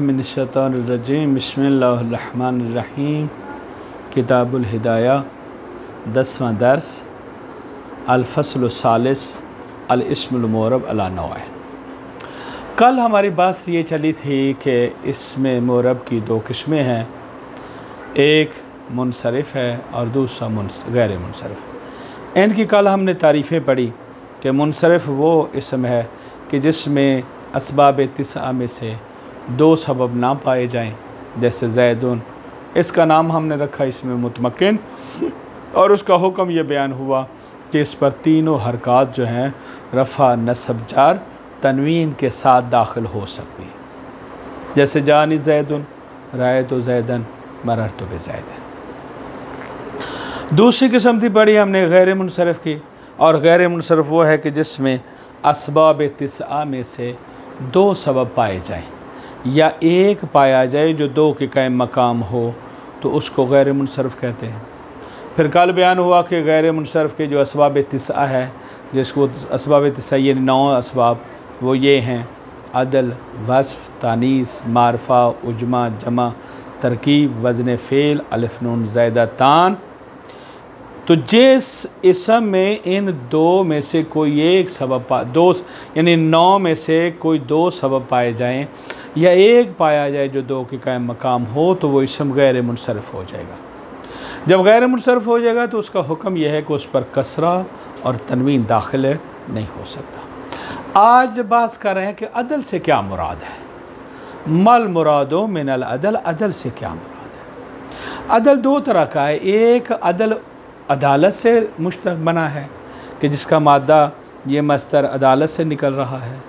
मिनश्शैतानिर्रजीम बिस्मिल्लाहिर्रहमानिर्रहीम। किताबुल हिदाया 10वां दर्स अल-फ़स्लुस्सालिस अल-इस्मुल मुअर्रब अला नौअैन। कल हमारी बात ये चली थी कि इसमें मुअर्रब की दो किस्में हैं, एक मुनसरिफ़ है और दूसरा गैर मुनसरिफ़। इनकी कल हमने तारीफ़ें पढ़ी कि मुनसरिफ़ वो इसम है कि जिसमें असबाब तिस्आ में से दो सबब ना पाए जाएं, जैसे ज़ैदुन, इसका नाम हमने रखा इसमें मुतमक्किन, और उसका हुक्म ये बयान हुआ कि इस पर तीनों हरकत जो हैं रफ़ा नस्ब जार तनवीन के साथ दाखिल हो सकती हैं, जैसे जानी ज़ैदुन, रायतु ज़ैदन, मररतु बिज़ैदन। दूसरी किस्म थी पढ़ी हमने गैर मुनसरिफ़ की, और गैर मुनसरिफ़ वो है कि जिसमें असबाब तिस्आ में से दो सबब पाए जाएं या एक पाया जाए जो दो के कायम मकाम हो, तो उसको गैर मुनसरिफ़ कहते हैं। फिर कल बयान हुआ कि गैर मुनसरिफ़ के जो असबाब तिस्आ है, जिसको असबाब तिस्आ यानी 9 असबाब, वो ये हैं अदल, वस्फ़, तानीस, मारफा, उजमा, जमा, तरकीब, वज़न फ़ेल, अलिफ़ नून ज़ायदा तान। तो जिस इसम में इन दो में से कोई एक सबब दो यानी 9 में से कोई दो सबब पाए जाएं या एक पाया जाए जो दो के कायम मकाम हो, तो वो इसम गैर मुनसरिफ़ हो जाएगा। जब गैर मुनसरिफ़ हो जाएगा तो उसका हुक्म यह है कि उस पर कसरा और तनवीन दाखिल नहीं हो सकता। आज बात कर रहे हैं कि अदल से क्या मुराद है। मल मुरादो मिनल अदल, अदल से क्या मुराद है। अदल दो तरह का है, एक अदल अदालत से मुश्तक़ बना है कि जिसका मादा ये मस्तर अदालत से निकल रहा है,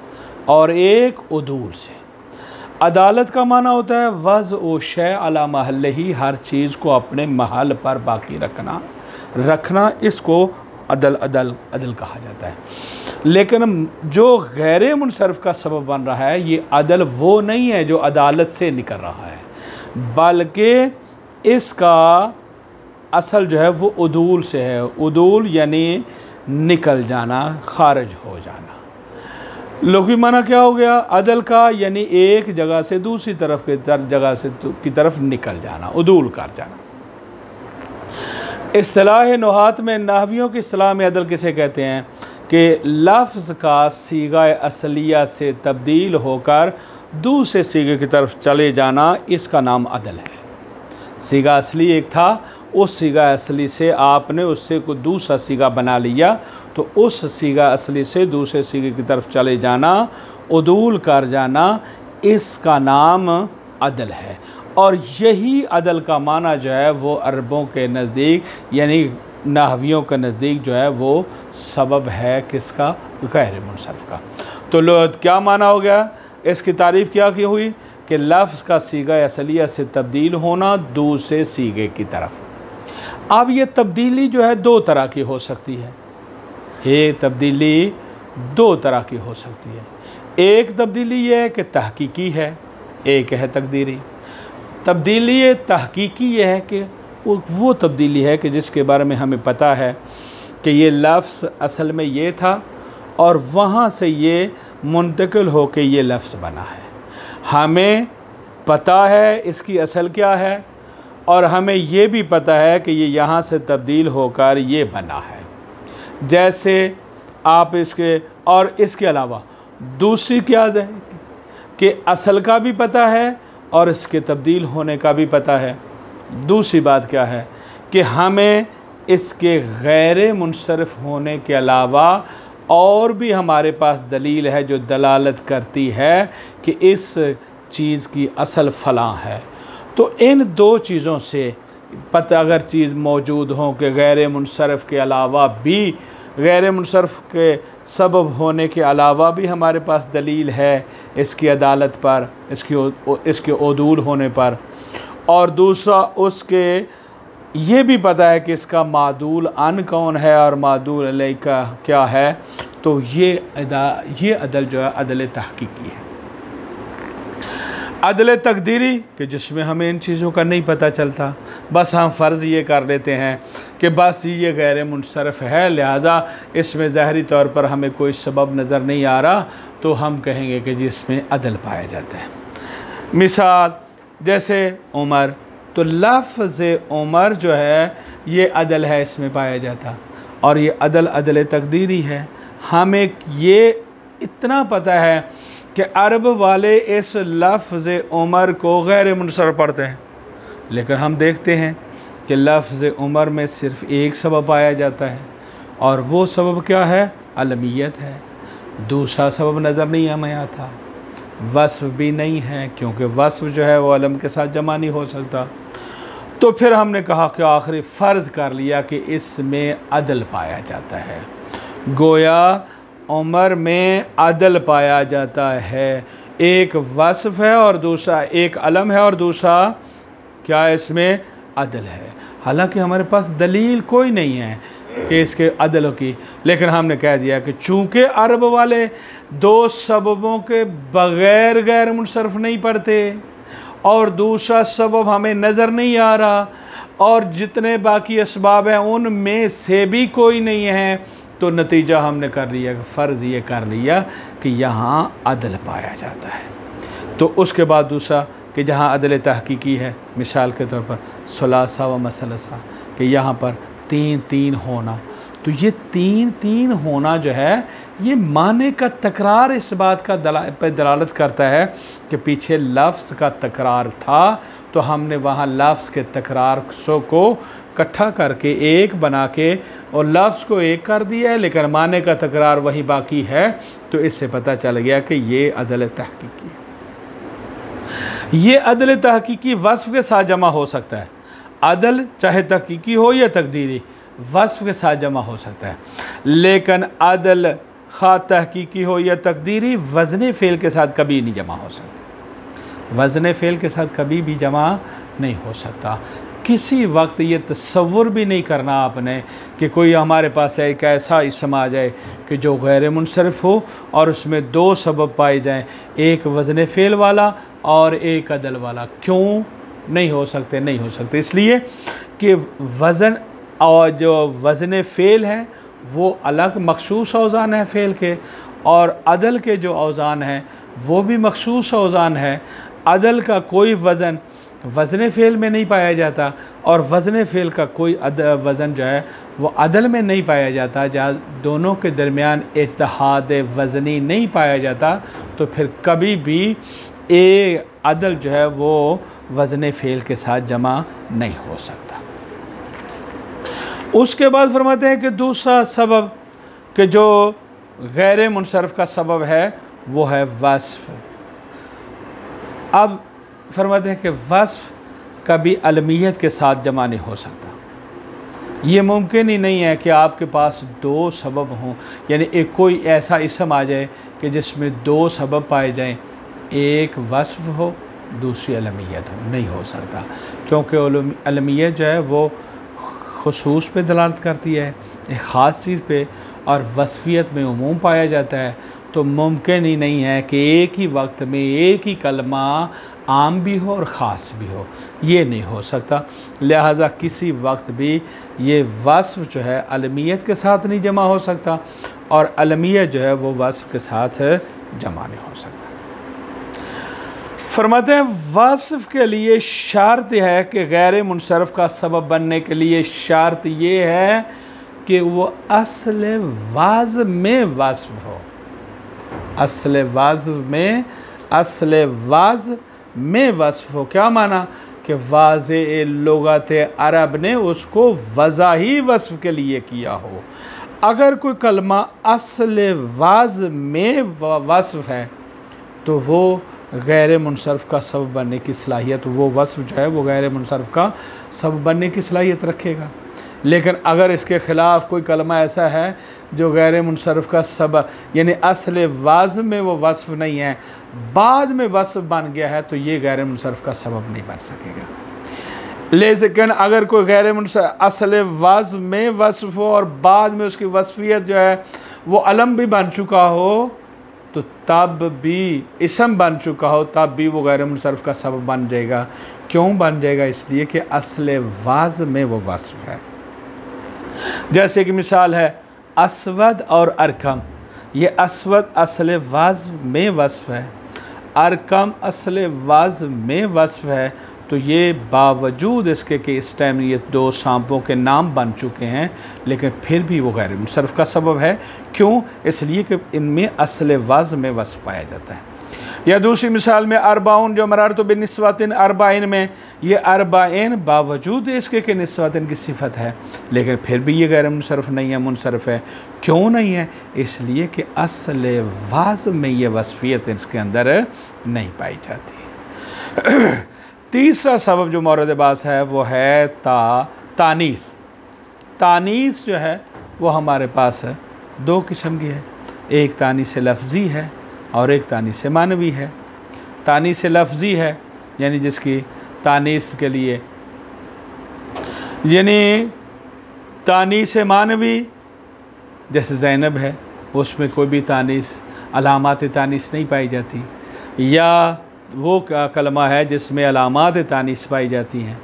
और एक उदूल से। अदालत का माना होता है वज़ ओ शै अला महल्लिही, हर चीज़ को अपने महल पर बाकी रखना, इसको अदल कहा जाता है। लेकिन जो गैर मुनसरिफ़ का सबब बन रहा है, ये अदल वो नहीं है जो अदालत से निकल रहा है, बल्कि इसका असल जो है वो उदूल से है। उदूल यानी निकल जाना, खारिज हो जाना। लुग़वी माना क्या हो गया अदल का, यानी एक जगह से दूसरी तरफ की तरफ निकल जाना, उदूल कर जाना। इस्तिलाह नुहात में, नाहवियों की इस्तिलाह में अदल किसे कहते हैं कि लफ्ज़ का सीगा असलिया से तब्दील होकर दूसरे सीगे की तरफ चले जाना, इसका नाम अदल है। सीगा असली एक था, उस सीगा असली से आपने उससे कोई दूसरा सीगा बना लिया, तो उस सीगा असली से दूसरे सीगे की तरफ चले जाना, उदूल कर जाना, इसका नाम अदल है। और यही अदल का माना जो है वो अरबों के नज़दीक यानी नाहवियों के नज़दीक जो है वो सबब है किसका, गैर मुनसरिफ़ का। तो लो क्या माना हो गया, इसकी तारीफ़ क्या की हुई कि लफ्ज़ का सीगा असलिया से तब्दील होना दूसरे सीगे की तरफ। अब ये तब्दीली जो है दो तरह की हो सकती है। ये तब्दीली दो तरह की हो सकती है। एक तब्दीली ये है कि तहकीकी है, एक है तकदीरी। तब्दीली तहकीकी ये है कि वो तब्दीली है कि जिसके बारे में हमें पता है कि ये लफ्ज़ असल में ये था और वहाँ से ये मुंतकिल हो के ये लफ्ज़ बना है। हमें पता है इसकी असल क्या है, और हमें ये भी पता है कि ये यहाँ से तब्दील होकर ये बना है। जैसे आप इसके अलावा दूसरी क्या है कि असल का भी पता है और इसके तब्दील होने का भी पता है। दूसरी बात क्या है कि हमें इसके गैर मुनसरिफ़ होने के अलावा और भी हमारे पास दलील है जो दलालत करती है कि इस चीज़ की असल फ़लाँ है। तो इन दो चीज़ों से पता अगर चीज़ मौजूद हो कि गैर मुनसरिफ़ के अलावा भी, गैर मुनसरिफ़ के सबब होने के अलावा भी हमारे पास दलील है इसकी अदालत पर, इसके उदूल होने पर, और दूसरा उसके ये भी पता है कि इसका मादूल अन कौन है और मादूल अलैह का क्या है, तो ये अदल जो है अदल तहकीकी है। अदल तकदीरी कि जिसमें हमें इन चीज़ों का नहीं पता चलता, बस हम फ़र्ज़ ये कर लेते हैं कि बस ये गैर मुनसरिफ़ है, लिहाजा इसमें ज़ाहरी तौर पर हमें कोई सबब नज़र नहीं आ रहा, तो हम कहेंगे कि जिसमें अदल पाया जाता है। मिसाल जैसे उमर, तो लफ्ज़ उमर जो है ये अदल है, इसमें पाया जाता, और ये अदल अदल तकदीरी है। हमें ये इतना पता है कि अरब वाले इस लफ्ज़ उमर को गैर मुनसरफ पढ़ते हैं, लेकिन हम देखते हैं कि लफ्ज़ उमर में सिर्फ़ एक सबब पाया जाता है, और वो सबब क्या है? अलमियत है। दूसरा सबब नज़र नहीं हमें आता, वस्फ़ भी नहीं है, क्योंकि वस्फ़ जो है वो अलम के साथ जमा नहीं हो सकता। तो फिर हमने कहा कि आखिरी फ़र्ज़ कर लिया कि इसमें अदल पाया जाता है। गोया उमर में अदल पाया जाता है, एक वस्फ़ है और दूसरा, एक अलम है और दूसरा क्या इसमें अदल है। हालांकि हमारे पास दलील कोई नहीं है कि इसके अदल की, लेकिन हमने कह दिया कि चूँकि अरब वाले दो सबबों के बग़ैर गैर मुनसरफ नहीं पढ़ते, और दूसरा सबब हमें नज़र नहीं आ रहा, और जितने बाकी असबाब हैं उनमें से भी कोई नहीं है, तो नतीजा हमने कर लिया, फ़र्ज़ ये कर लिया कि यहाँ अदल पाया जाता है। तो उसके बाद दूसरा कि जहाँ अदल तहकीकी है, मिसाल के तौर पर सुलासा व मसलसा, कि यहाँ पर 3-3 होना, तो ये 3-3 होना जो है ये माने का तकरार इस बात का पर दलालत करता है कि पीछे लफ्ज़ का तकरार था, तो हमने वहाँ लफ्ज़ के तकरार को इकट्ठा करके एक बना के और लफ्ज़ को एक कर दिया है, लेकिन माने का तकरार वही बाकी है। तो इससे पता चल गया कि ये अदल तहकीकी है। ये अदल तहकीकी वस्फ़ के साथ जमा हो सकता है। अदल चाहे तहकीकी हो या तकदीरी, वस्फ़ के साथ जमा हो सकता है, लेकिन अदल खा तहकीकी हो या तकदीरी वज़न फ़ेल के साथ कभी नहीं जमा हो सकता। वज़न फ़ेल के साथ कभी भी जमा नहीं हो सकता। किसी वक्त ये तसव्वुर भी नहीं करना आपने कि कोई हमारे पास एक ऐसा इसम आ जाए कि जो गैर मुनसरिफ हो और उसमें दो सबब पाए जाएं, एक वज़न फ़ेल वाला और एक अदल वाला। क्यों नहीं हो सकते? नहीं हो सकते इसलिए कि वज़न और जो वज़न फ़ेल है वो अलग मखसूस औज़ान है फ़ेल के, और अदल के जो औज़ान हैं वो भी मखसूस औज़ान है। अदल का कोई वज़न वज़न फ़ेल में नहीं पाया जाता, और वज़न फ़ेल का कोई वज़न जो है वो अदल में नहीं पाया जाता। जहाँ दोनों के दरमियान इत्तेहाद वज़नी नहीं पाया जाता, तो फिर कभी भी अदल जो है वो वज़न फ़ेल के साथ जमा नहीं हो सकता। उसके बाद फरमाते हैं कि दूसरा सबब कि जो गैर मुनसरफ का सबब है वो है वस्फ़। अब फरमाते हैं कि वस्फ़ कभी अलमियत के साथ जमा नहीं हो सकता। ये मुमकिन ही नहीं है कि आपके पास दो सबब हों, यानी एक कोई ऐसा इसम आ जाए कि जिसमें दो सबब पाए जाएं, एक वस्फ़ हो दूसरी अलमियत हो। नहीं हो सकता, क्योंकि अलमियत जो है वो खुसूस पे दलालत करती है, एक ख़ास चीज़ पे, और वस्फ़ियत में उमूम पाया जाता है। तो मुमकिन ही नहीं है कि एक ही वक्त में एक ही कलमा आम भी हो और ख़ास भी हो, ये नहीं हो सकता। लिहाजा किसी वक्त भी ये वस्फ़ जो है अलमियत के साथ नहीं जमा हो सकता, और अलमियत जो है वो वस्फ़ के साथ जमा नहीं हो सकता। फरमाते हैं वस्फ़ के लिए शर्त है कि गैर मुनसरफ का सबब बनने के लिए शर्त ये है कि वो अस्ल वाज़ में वस्फ़ हो। अस्ल वाज़ में वस्फ़ हो। क्या माना कि वाज़े लुगत अरब ने उसको वज़ाही वस्फ़ के लिए किया हो। अगर कोई कलमा अस्ल वाज़ में वस्फ़ है तो वो गैर मुनसरफ का सबब बनने की सलाहियत, वो वस्फ़ जो है वो गैर मुनसरफ का सबब बनने की सलाहियत रखेगा। लेकिन अगर इसके ख़िलाफ़ कोई कलमा ऐसा है जो गैर मुनसरफ का सबब, यानी अस्ल वाज़ में वो वस्फ़ नहीं है, बाद में वस्फ़ बन गया है, तो ये गैर मुनसरफ का सबब नहीं बन सकेगा। लेकिन अगर कोई गैर मुनसरफ अस्ल वाज़ में वस्फ़ हो और बाद में उसकी वस्फ़ियत जो है वो अलम भी बन चुका हो, तो तब भी इसम बन चुका हो, तब भी वो गैर मुनसरफ का सबब बन जाएगा। क्यों बन जाएगा? इसलिए कि अस्ल वाज़ में वो वस्फ़ है। जैसे कि मिसाल है असवद और अरकम। ये असवद अस्ल वाज़ में वस्फ़ है, अरकम असल वज़ में वस्फ़ है, तो ये बावजूद इसके कि इस टाइम ये दो सांपों के नाम बन चुके हैं, लेकिन फिर भी वो गैर मुनसरफ़ का सबब है। क्यों? इसलिए कि इनमें असल वज़ में वस्फ़ पाया जाता है। या दूसरी मिसाल में अरबाउन, जो मरारतु बिनिस्बतिन अरबाइन में, ये अरबाइन बावजूद इसके कि निस्बतिन की सिफत है, लेकिन फिर भी ये गैर मुनसरफ़ नहीं है, मुनसरफ़ है। क्यों नहीं है? इसलिए कि असल वाज़ में ये वस्फ़ियत इसके अंदर नहीं पाई जाती। तीसरा सबब जो मौरद बास है वो है तानीस। तानीस जो है वो हमारे पास है दो किस्म की है, एक तानीस लफ्ज़ी है और एक तानीस मानवी है। तानीस लफ्ज़ी है यानी जिसकी तानीस के लिए, यानी तानीस मानवी जैसे ज़ैनब है, उसमें कोई भी तानीस अलामात तानीस नहीं पाई जाती, या वो कलमा है जिसमें अलामात तानीस पाई जाती हैं।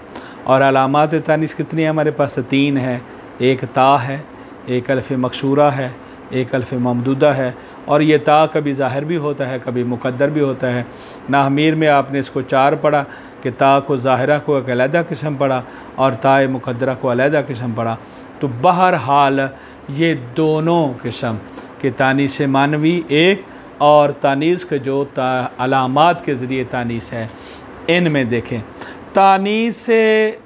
और अलामात तानीस कितनी है हमारे पास? 3 है। एक ता है, एक अल्फ़ मकसूरा है, एक अल्फ़ ममदूदा है। और ये ता कभी ज़ाहिर भी होता है, कभी मुक़द्दर भी होता है। नाहमीर में आपने इसको 4 पढ़ा कि ता को ज़ाहिरा को एक अलहदा किस्म पढ़ा और ताए मुक़द्दरा को अलहदा किस्म पढ़ा। तो बहरहाल ये दोनों किस्म के तानीस मानवी एक और तानीस के जो अलामात के ज़रिए तानीस है, इनमें देखें तानीस से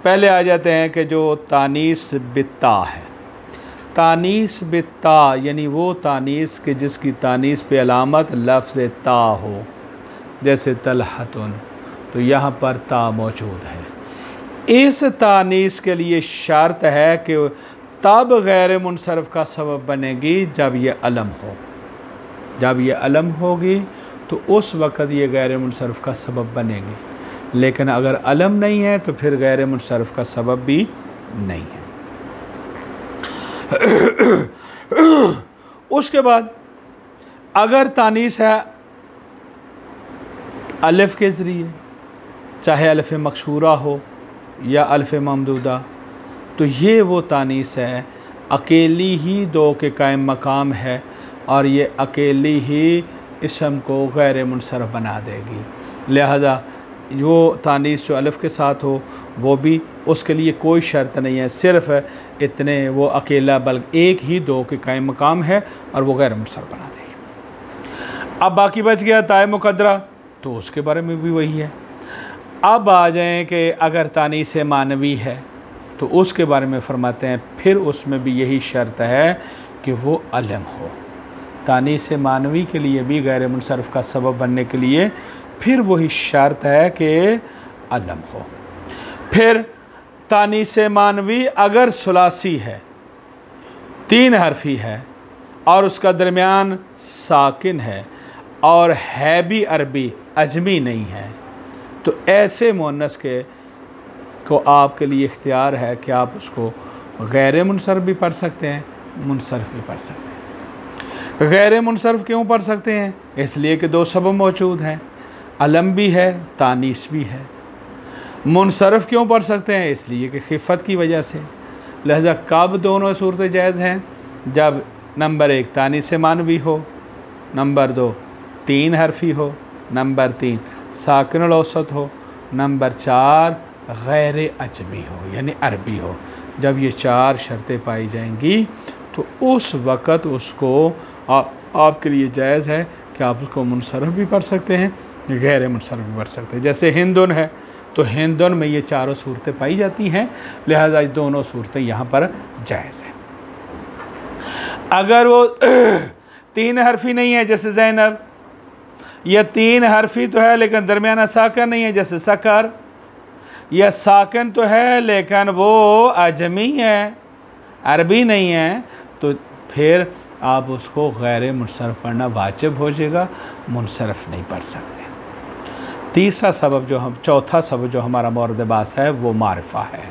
पहले आ जाते हैं कि जो तानीस बित्ता है। तानीस बित्ता यानी वो तानीस के जिसकी तानीस पे अलामत लफ्ज़ ता हो, जैसे तलहतुन, तो यहाँ पर ता मौजूद है। इस तानीस के लिए शर्त है कि तब गैर मुनसरफ़ का सबब बनेगी जब ये अलम हो। जब ये अलम होगी तो उस वक़्त ये गैर मुनसरफ़ का सबब बनेगी, लेकिन अगर अलम नहीं है तो फिर गैर मुनसरफ़ का सबब भी नहीं है। उसके बाद अगर तानीस है अलिफ़ के ज़रिए, चाहे अलिफ़ मकसूरा हो या अलिफ़ ममदूदा, तो ये वो तानीस है अकेली ही दो के कायम मकाम है और ये अकेली ही इसम को गैर मुनसरफ़ बना देगी। लिहाजा वो तानीस जो अलिफ़ के साथ हो वो भी, उसके लिए कोई शर्त नहीं है, सिर्फ़ इतने वो अकेला बल्कि एक ही दो के कायम मकाम है और वो गैर मुनसरफ़ बना देगी। अब बाकी बच गया ताए मुक़द्दरा, तो उसके बारे में भी वही है। अब आ जाएँ कि अगर तानीस मानवी है तो उसके बारे में फ़रमाते हैं फिर उसमें भी यही शर्त है कि वो अलम हो। तानीस मानवी के लिए भी गैर मुनसरफ़ का सबब बनने के लिए फिर वही शर्त है कि अलम हो। फिर तानीस मानवी अगर सुलासी है, 3 हरफी है और उसका दरमियान साकिन है और है भी अरबी, अजमी नहीं है, तो ऐसे मुअन्नस के को आपके लिए इख्तियार है कि आप उसको गैर मुनसरफ़ भी पढ़ सकते हैं, मुनसरफ़ भी पढ़ सकते हैं। गैर मुनसरफ़ क्यों पढ़ सकते हैं? इसलिए कि 2 सबब मौजूद हैं, अलम भी है, तानीस भी है। मुनसरफ़ क्यों पढ़ सकते हैं? इसलिए कि खिफ़त की वजह से। लिहाजा कब दोनों सूरतें जायज़ हैं? जब नंबर 1 तानीस मानवी हो, नंबर 2 3 हरफी हो, नंबर 3 साकिनुल औसत हो, नंबर 4 गैर अजमी हो यानी अरबी हो। जब ये 4 शर्तें पाई जाएंगी तो उस वक़्त उसको आपके लिए जायज़ है कि आप उसको मुनसरफ़ भी पढ़ सकते हैं, गैर मुनसरफ़ भी पढ़ सकते हैं। जैसे हिंदुन है तो हिंदुन में ये 4 सूरतें पाई जाती हैं, लिहाजा दोनों सूरतें यहाँ पर जायज़ हैं। अगर वो 3 हरफी नहीं है जैसे ज़ैनब, या 3 हरफी तो है लेकिन दरमियाना साकिन नहीं है जैसे सकर, या साकिन तो है लेकिन वो अजमी है, अरबी नहीं है, तो फिर आप उसको गैर मुनसरफ़ पढ़ना वाजिब हो जाएगा, मुनसरफ़ नहीं पढ़ सकते। तीसरा सबब जो हम चौथा सबब जो हमारा मौरद बास है वो मारिफ़ा है।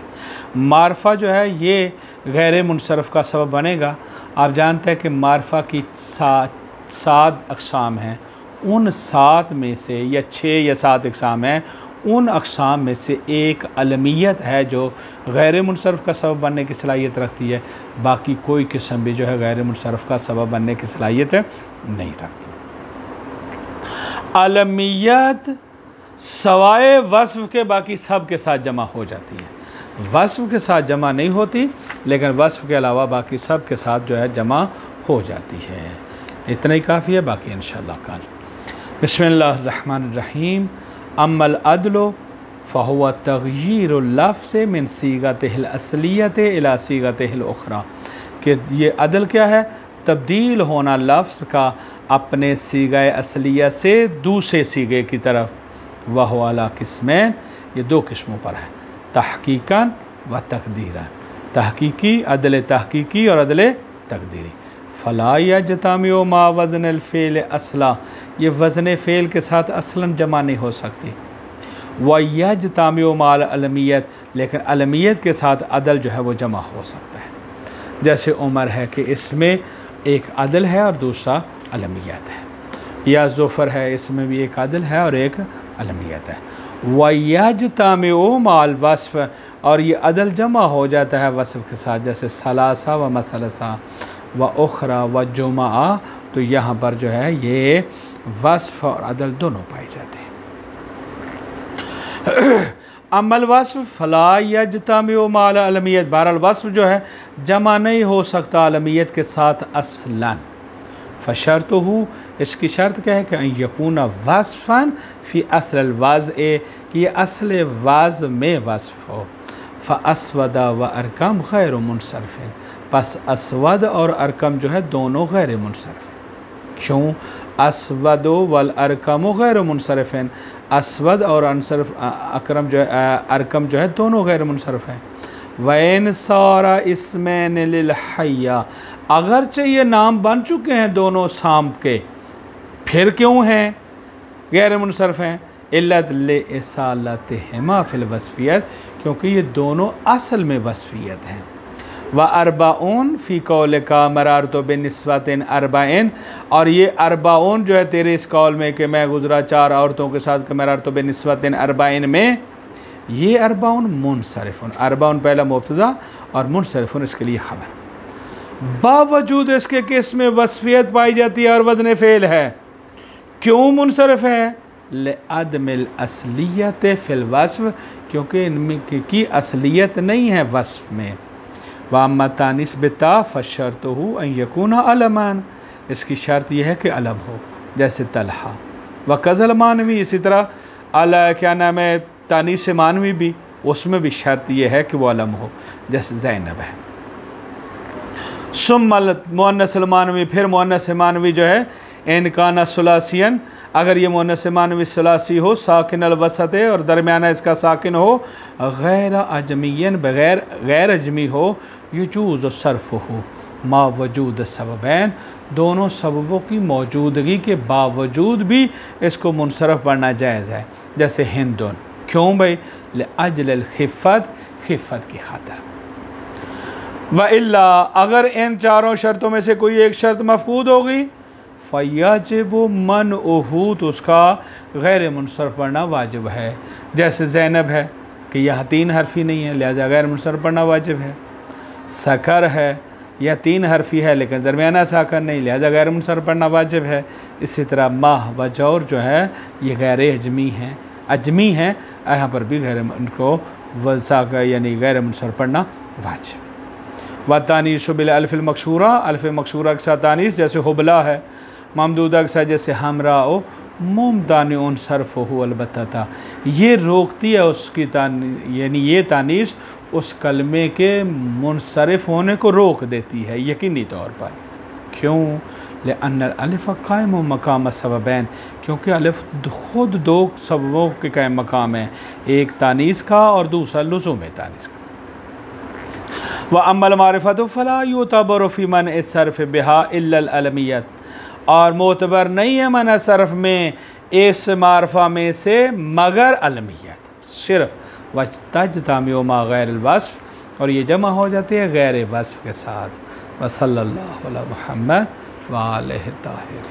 मारिफ़ा जो है ये गैर मुनसरफ़ का सबब बनेगा। आप जानते हैं कि मारिफ़ा की 7 अक़साम हैं, उन 7 में से या 6 या 7 अक़साम हैं, उन अक़साम में से एक अलमियत है जो गैर मुनसरफ़ का सबब बनने की सलाहियत रखती है, बाकी कोई किस्म भी जो है गैर मुनसरफ़ का सबब बनने की सलाहियत नहीं रखती। अलमियत सवाए वस्फ़ के बाकी सब के साथ जमा हो जाती है। वस्फ़ के साथ जमा नहीं होती, लेकिन वस्फ़ के अलावा बाकी सब के साथ जो है जमा हो जाती है। इतना ही काफ़ी है, बाकी इंशाअल्लाह कल। बिस्मिल्लाहिर्रहमानिर्रहीम। अम्मल अदलो फ़हुवा तग़यीरुल लफ़्ज़ मिन सीगतिहिल असलियत इला सीगतिहिल उख़रा, कि ये अदल क्या है? तब्दील होना लफ्ज़ का अपने सीगा असलिया से दूसरे सीगे की तरफ। वह वाला किस्मैन, ये दो किस्मों पर है, तहकीकन व तकदीरन। तहकीकी, अदल तहकीकी और अदल तकदीरी। फ़ला यजतमिउ मा वज़निल फ़ेल असला, ये वज़न फ़ेल के साथ असलन जमा नहीं हो सकती। व यजतमिउ माल अलमियत, लेकिन अलमियत के साथ अदल जो है वो जमा हो सकता है। जैसे उमर है कि इसमें एक अदल है और दूसरा अलमियत है, या ज़ुफ़र है, इसमें भी एक अदल है और एक अलमियत है। व यजतमिउ माल वस्फ़, और ये अदल जमा हो जाता है वस्फ़ के साथ, जैसे सलासा व मसलसा व उखरा व जुमा। तो यहाँ पर जो है ये वस्फ़ और अदल दोनों पाए जाते हैं। अमल वस्फ़ फ़ला यजतमिउ माल अलमियत, बहरहाल वस्फ़ जो है जमा नहीं हो सकता अलमियत के साथ असलन। फ़शर्तुहु, इसकी शर्त क्या है कि अन यकून वस्फ़न फ़ी असल वाज़, कि ये असल वाज़ में वस्फ़ हो। फ़अस्वद व अरकम गैर मुनसरफ़िन, पस अस्वद और अरकम जो है दोनों गैर मुनसरफ़। क्यों? अस्वद वल अरकम गैर मुनसरफ़िन, अस्वद और अनसरफ अकरम जो है अरकम जो है दोनों गैर मुनसरफ़ हैं। वैन सारा इसमैन लिल हय्या, अगरचे ये नाम बन चुके हैं दोनों सांप के, फिर क्यों हैं गैर मुनसरफ़ हैं? इल्लत लिसालतिहिमा फ़िल वस्फ़ियत, क्योंकि ये दोनों असल में वस्फ़ियत हैं। व अरबाउन फ़ी कौल का मरारतो बिनिस्बतिन अरबाइन, और ये अरबाउन जो है तेरे इस कौल में कि मैं गुज़रा 4 औरतों के साथ, मरारतो बिनिस्बतिन अरबाइन में, ये अरबाउन मुनसरिफ़ुन, अरबाउन पहला मुब्तदा और मुनसरिफ़ुन इसके लिए ख़बर। बावजूद इसके कि इसमें वस्फ़ियत पाई जाती है और वज़न फ़ेल है, क्यों मुनसरिफ़ है? लिअदमिल असलियत फ़िल वस्फ़, क्योंकि इनमें की असलियत नहीं है वस्फ़ में। वाम्मा तानिस बिता फ़शर्तुहु अन यकूना अलमान, इसकी शर्त यह है कि अलम हो, जैसे तलहा व कज़ल मानवी। इसी तरह क्या नाम है तानीस मानवी भी, उसमें भी शर्त यह है कि वो अलम हो, जैसे ज़ैनब है। सुम्मल मुअन्नस मानवी, फिर मुअन्नस मानवी जो है इनकाना सुलासियन, अगर ये मुअन्नस मानवी सुलासी हो, साकिन अल वसत है और दरमियाना इसका साकिन हो, गैर अजमियन, बग़ैर गैर अजमी हो, यजूज़ सर्फ़ुहु मा वजूद सबबैन, दोनों सबबों की मौजूदगी के बावजूद भी इसको मुनसरफ़ पढ़ना जायज़ है। जैसे हिंदुन, क्यों भाई? लिअजलिल खिफ़्फ़त, खिफ़्फ़त की खातिर। व इल्ला, अगर इन चारों शर्तों में से कोई एक शर्त मफ़कूद हो गई, फ़यजिब मनउहु, तो उसका गैर मुनसरफ़ पढ़ना वाजिब है। जैसे ज़ैनब है कि यह 3 हरफ़ी नहीं है, लिहाजा गैर मुनसरफ़ पढ़ना वाजिब है। सकर है, यह 3 हरफ़ी है लेकिन दरमियाना साकर नहीं, लिहाजा गैर मुनसरफ़ पढ़ना वाजिब है। इसी तरह माह व जौर जो है ये गैर अजमी हैं, अजमी हैं, यहाँ पर भी गैर उनको वसाकर यानी गैर मुनसरफ़ पढ़ना वाजिब। व तानीस बिल अल्फ़िल मकसूरा, अल्फ़ मकसूरा के साथ तानीस, जैसे हुबला है। ममदूदा के साथ जैसे हमरा ओ, मुमतान सरफ़ुहु अलबत्ता, ये रोकती है उसकी यानी ये तानीस उस कलमे के मुनसरिफ़ होने को रोक देती है यकीनी तौर पर। क्यों? लिअन्नल अलिफ़ क़ाइम मक़ाम सबबैन, क्योंकि अलिफ़ ख़ुद 2 सबबों के कायम मकाम है, एक तानीस का और दूसरा लुज़ूम तानीस का। व अम्मल मारिफ़तु फ़ला युतबर फ़ी मन सर्फ़ बिहा इल्लल अलमियत, और मोतबर नहीं है मन सर्फ़ में इस मारफ़ा में से मगर अलमियत सिर्फ़। वज्तजतामिउ मा गैरिल वस्फ़, और ये जमा हो जाती है गैर वस्फ़ के साथ। व सल्लल्लाहु अला मुहम्मद व आलिहि ताहिरीन।